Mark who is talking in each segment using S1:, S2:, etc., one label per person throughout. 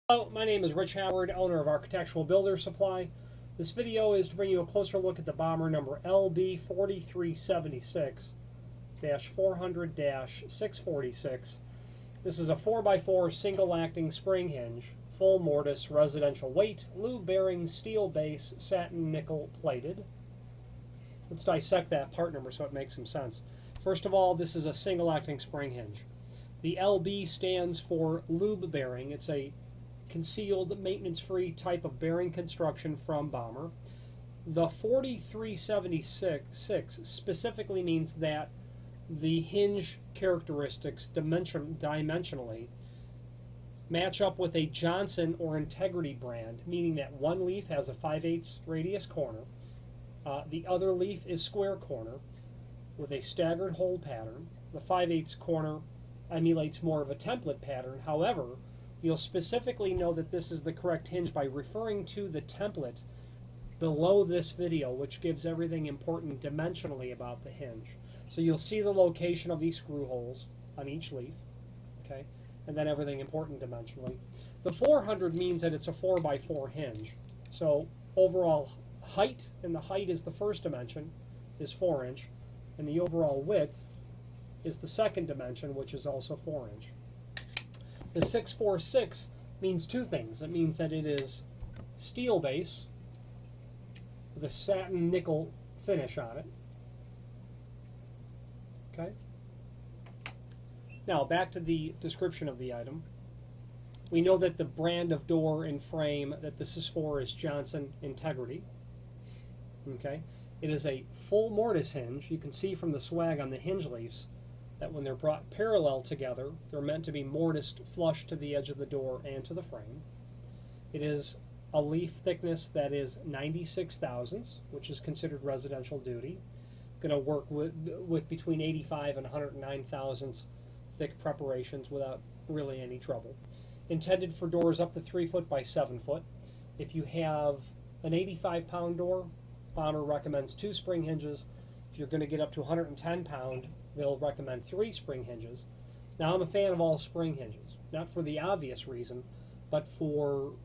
S1: Hello, my name is Rich Howard, owner of Architectural Builder Supply. This video is to bring you a closer look at the Bommer number LB4376-400-646. This is a 4x4 single-acting spring hinge, full mortise, residential weight, lube bearing, steel base, satin nickel plated. Let's dissect that part number so it makes some sense. First of all, this is a single-acting spring hinge. The LB stands for lube bearing. It's a concealed, maintenance-free type of bearing construction from Bommer. The 4376 specifically means that the hinge characteristics dimensionally match up with a Johnson or Integrity brand, meaning that one leaf has a 5/8 radius corner, the other leaf is square corner with a staggered hole pattern. The 5/8 corner emulates more of a template pattern. However, you'll specifically know that this is the correct hinge by referring to the template below this video, which gives everything important dimensionally about the hinge. So you'll see the location of these screw holes on each leaf, okay, and then everything important dimensionally. The 400 means that it's a 4x4 hinge. So overall height, and the height is the first dimension, is 4 inch, and the overall width is the second dimension, which is also 4 inch. The 646 means two things. It means that it is steel base with a satin nickel finish on it. Okay. Now back to the description of the item. We know that the brand of door and frame that this is for is Johnson Integrity. Okay. It is a full mortise hinge. You can see from the swag on the hinge leaves that when they're brought parallel together, they're meant to be mortised flush to the edge of the door and to the frame. It is a leaf thickness that is 96 thousandths, which is considered residential duty. Going to work with between 85 and 109 thousandths thick preparations without really any trouble. Intended for doors up to 3 foot by 7 foot. If you have an 85-pound door, Bommer recommends 2 spring hinges. If you're going to get up to 110-pound, they'll recommend 3 spring hinges. Now, I'm a fan of all spring hinges, not for the obvious reason, but for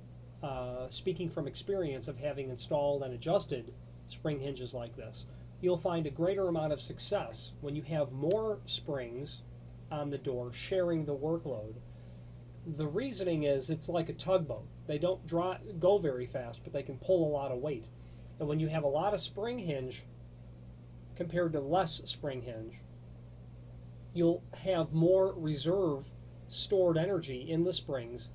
S1: speaking from experience of having installed and adjusted spring hinges like this. You'll find a greater amount of success when you have more springs on the door sharing the workload. The reasoning is it's like a tugboat. They don't go very fast, but they can pull a lot of weight. And when you have a lot of spring hinge compared to less spring hinge, you'll have more reserve stored energy in the springs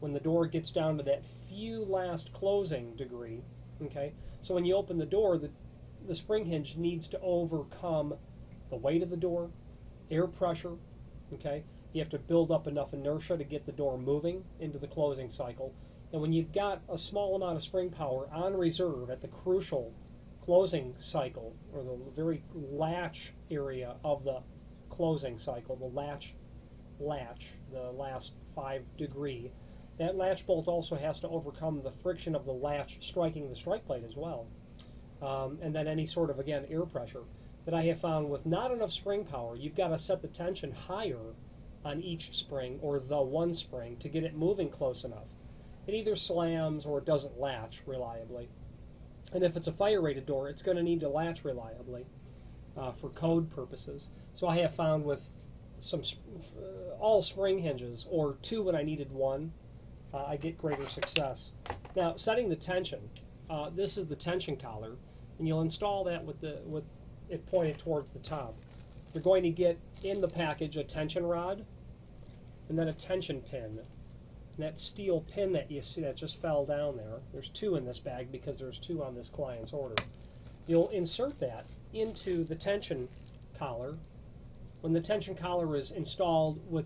S1: when the door gets down to that few last closing degree. Okay, so when you open the door, the spring hinge needs to overcome the weight of the door, air pressure. Okay, you have to build up enough inertia to get the door moving into the closing cycle. And when you've got a small amount of spring power on reserve at the crucial closing cycle, or the very latch area of the closing cycle, the latch, the last 5 degree, that latch bolt also has to overcome the friction of the latch striking the strike plate as well. And then any sort of, again, air pressure that I have found with not enough spring power, you've got to set the tension higher on each spring, or the one spring, to get it moving close enough. It either slams or it doesn't latch reliably. And if it's a fire-rated door, it's going to need to latch reliably for code purposes. So I have found with all spring hinges, or 2 when I needed 1, I get greater success. Now, setting the tension. This is the tension collar, and you'll install that with it pointed towards the top. You're going to get in the package a tension rod and then a tension pin. And that steel pin that you see that just fell down there, there's 2 in this bag because there's 2 on this client's order. You'll insert that into the tension collar. When the tension collar is installed with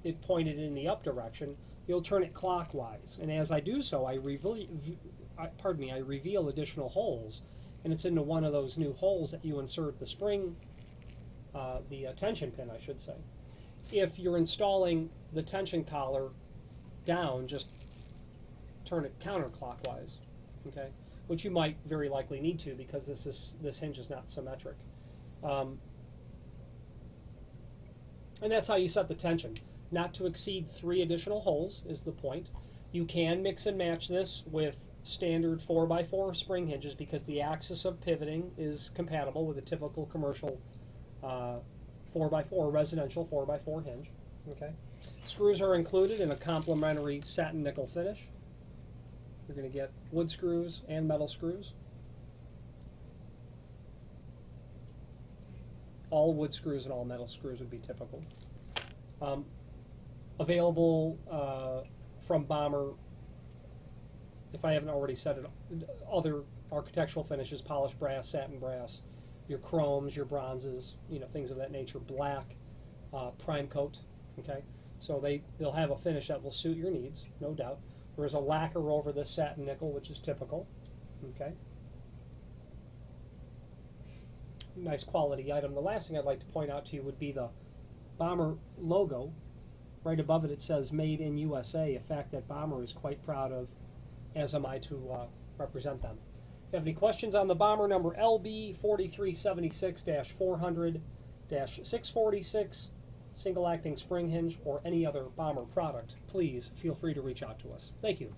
S1: it pointed in the up direction, you'll turn it clockwise. And as I do so, I reveal additional holes, and it's into one of those new holes that you insert the spring, the tension pin, I should say. If you're installing the tension collar down, just turn it counterclockwise, okay? Which you might very likely need to, because this hinge is not symmetric. And that's how you set the tension. Not to exceed 3 additional holes is the point. You can mix and match this with standard 4x4 spring hinges because the axis of pivoting is compatible with a typical commercial 4x4 residential 4x4 hinge. Okay, screws are included in a complementary satin nickel finish. You're going to get wood screws and metal screws. All wood screws and all metal screws would be typical. Available from Bommer, if I haven't already said it, other architectural finishes: polished brass, satin brass, your chromes, your bronzes, things of that nature. Black, prime coat. Okay, so they'll have a finish that will suit your needs, no doubt. There is a lacquer over this satin nickel, which is typical. Okay, nice quality item. The last thing I'd like to point out to you would be the Bommer logo. Right above it, it says "Made in USA," a fact that Bommer is quite proud of, as am I to represent them. If you have any questions on the Bommer number LB4376-400-646, single acting spring hinge, or any other Bommer product, please feel free to reach out to us. Thank you.